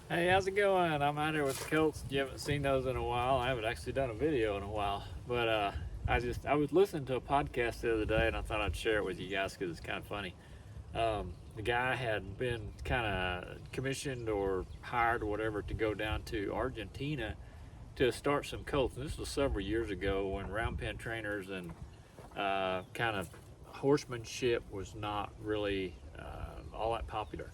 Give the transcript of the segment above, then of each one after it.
Hey, how's it going? I'm out here with the Colts. You haven't seen those in a while. I haven't actually done a video in a while, but I was listening to a podcast the other day, and I thought I'd share it with you guys because it's kind of funny. The guy had been kind of commissioned or hired or whatever to go down to Argentina to start some colts. And this was several years ago when round pen trainers and kind of horsemanship was not really all that popular.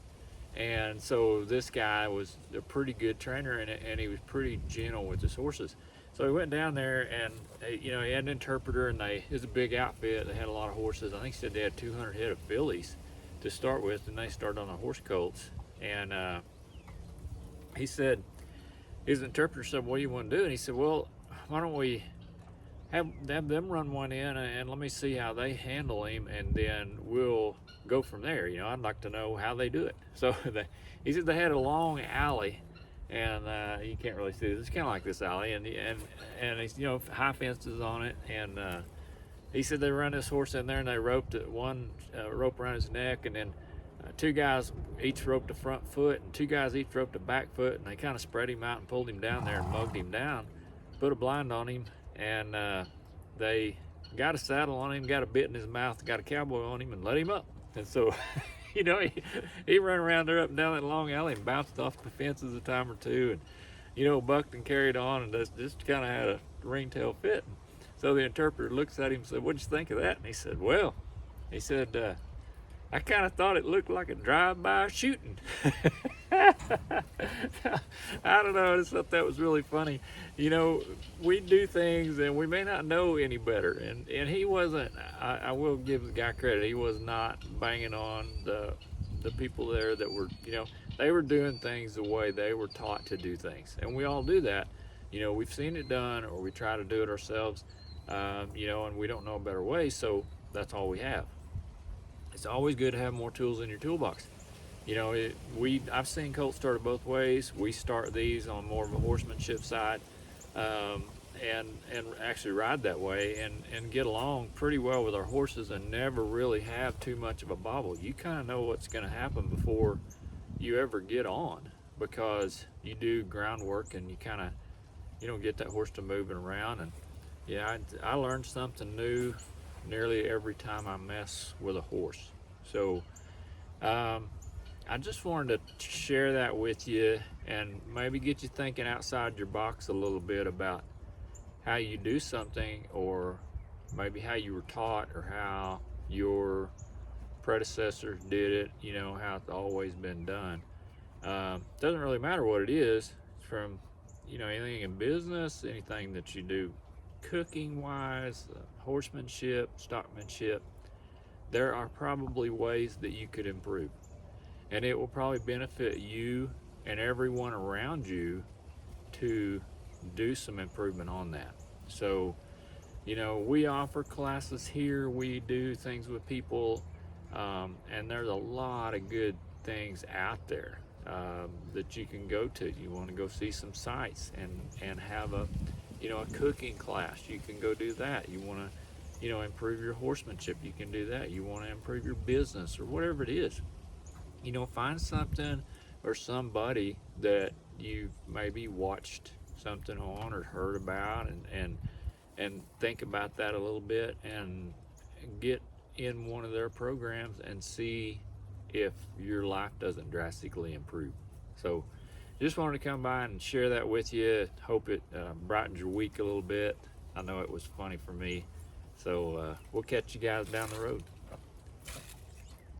And so this guy was a pretty good trainer, and he was pretty gentle with his horses. So he went down there, and he had an interpreter, and it was a big outfit. They had a lot of horses. I think he said they had 200 head of fillies to start with, and they started on the horse colts. And he said, his interpreter said, "What do you want to do?" And he said, "Well, why don't we have them run one in, and let me see how they handle him, and then we'll go from there. I'd like to know how they do it." So he said they had a long alley, and you can't really see this. It's kind of like this alley, and it's high fences on it, and he said they run this horse in there, and they roped one rope around his neck, and then two guys each roped the front foot, and two guys each roped the back foot, and they kind of spread him out and pulled him down there and mugged him down, put a blind on him, and they got a saddle on him, got a bit in his mouth, got a cowboy on him, and let him up. And so, he ran around there up and down that long alley and bounced off the fences a time or two, and bucked and carried on, and just kind of had a ringtail fit. So the interpreter looks at him and said, "What'd you think of that?" And he said, "Well," he said, "I kind of thought it looked like a drive-by shooting." I don't know. I just thought that was really funny. We do things and we may not know any better. And he wasn't. I will give the guy credit. He was not banging on the people there that were. They were doing things the way they were taught to do things, and we all do that. We've seen it done, or we try to do it ourselves. And we don't know a better way, so that's all we have. It's always good to have more tools in your toolbox. I've seen colts started both ways. We start these on more of a horsemanship side, and actually ride that way and get along pretty well with our horses and never really have too much of a bobble. You kind of know what's going to happen before you ever get on, because you do groundwork and you don't get that horse to moving around. And yeah, I learned something new nearly every time I mess with a horse. So I just wanted to share that with you and maybe get you thinking outside your box a little bit about how you do something, or maybe how you were taught, or how your predecessors did it, how it's always been done. Doesn't really matter what it is, from anything in business, anything that you do cooking wise, horsemanship, stockmanship. There are probably ways that you could improve, and it will probably benefit you and everyone around you to do some improvement on that. So we offer classes here, we do things with people, and there's a lot of good things out there that you can go to. You want to go see some sites and have a cooking class, you can go do that. You want to improve your horsemanship, you can do that. You want to improve your business or whatever it is, find something or somebody that you maybe watched something on or heard about, and think about that a little bit, and get in one of their programs and see if your life doesn't drastically improve. So just wanted to come by and share that with you. Hope it brightens your week a little bit. I know it was funny for me. So we'll catch you guys down the road.